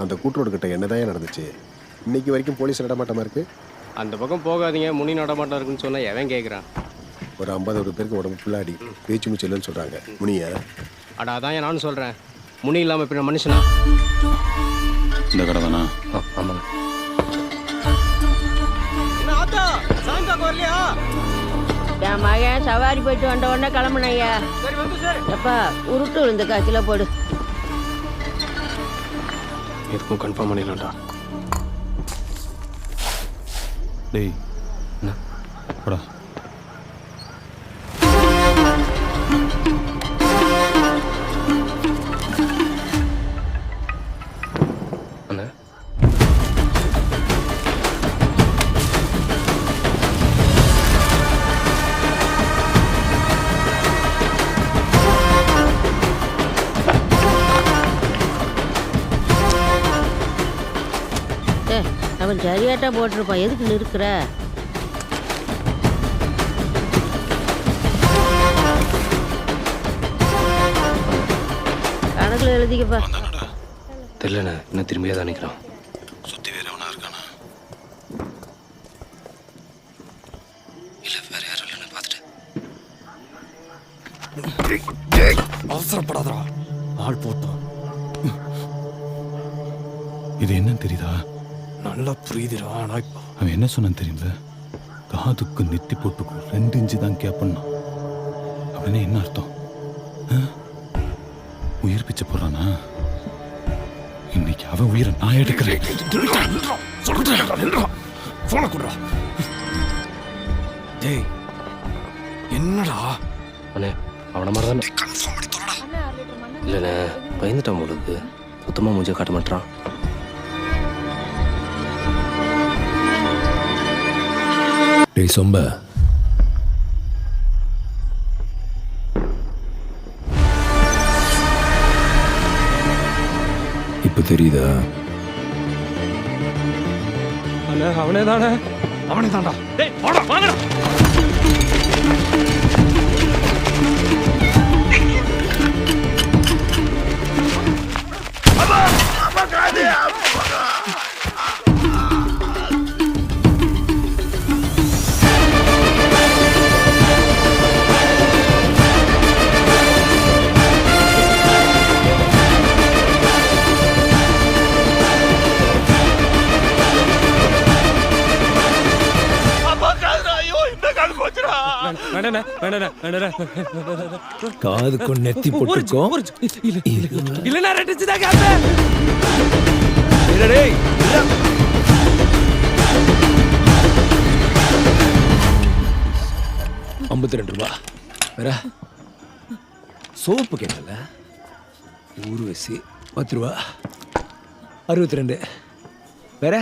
அந்த கூட்டுரோடு கிட்ட என்னதான் நடந்துச்சு? இன்னைக்கு வரைக்கும் போலீஸ் நடமாட்டமா இருக்கு. அந்த பக்கம் போகாதீங்க, முனி நடமாட்டம் இருக்குன்னு சொன்னா எவன் கேட்குறான்? ஒரு 50 பேருக்கு உடம்பு ஃபுல்லாடி பேச்சு மூச்சு இல்லைன்னு சொல்றாங்க. முனியா? அட அதான் நானும் சொல்கிறேன், முனி இல்லாமல் பின்ன மனுஷனா? இந்த கடை தானா? ஆமாங்க. என் மகன் சவாரி போயிட்டு வந்த உடனே கிளம்புனையா. எப்பா உருட்டு விழுந்த காய்ச்சல போடு. எதுக்கும் கன்ஃபார்ம் பண்ணிடலாம்டா. டேய் என்ன போடா. அண்ணா அவன் சரியாட்டா போட்டிருப்பான், எதுக்கு நிற்கிற? கணக்குல எழுதிக்கப்பா. தெரியலண்ணே, இன்னும் திரும்பியே தான் நிற்கிறான். சுற்றி வேற எவனா இருக்கானா? இல்லை வேற யாரும் இல்லைன்னு பார்த்துட்டு. அவசரப்படாதடா, ஆள் போட்டோம். இது என்னன்னு தெரியுதா? நல்லா புரியுதுடா. ஆனா அவன் என்ன சொன்னான்னு தெரியுங்கள? காதுக்கு நெத்தி போட்டுக்கும் 2 இன்ச்சு தான் கேப்பண்ணா. அப்படின்னா என்ன அர்த்தம்? உயிர் பிச்சை போடுறானா? இன்னைக்கு அவன் உயிரை நான் எடுக்கிறேன். போன குடுறா. டேய் என்னடா? அண்ணே அவனை மாதிரி தானே. இல்லைண்ணே பயந்துட்டான் உங்களுக்கு, சுத்தமாக மூஞ்ச காட்ட மாட்டான். டேய் சொம்ப, இப்ப தெரியுதா? அண்ணே அவனே தானே. அவனே தான்டா. டேய் போடா வாங்கடா. காதுக்கு நெத்தி போட்டுக்கோ. இல்லைண்ணா ரெட்டிச்சுதான் கேப்பேன். 52 ரூபா. வேற சோப்பு கேட்டல, ஊர்வசி 10 ரூபா. 62. வேற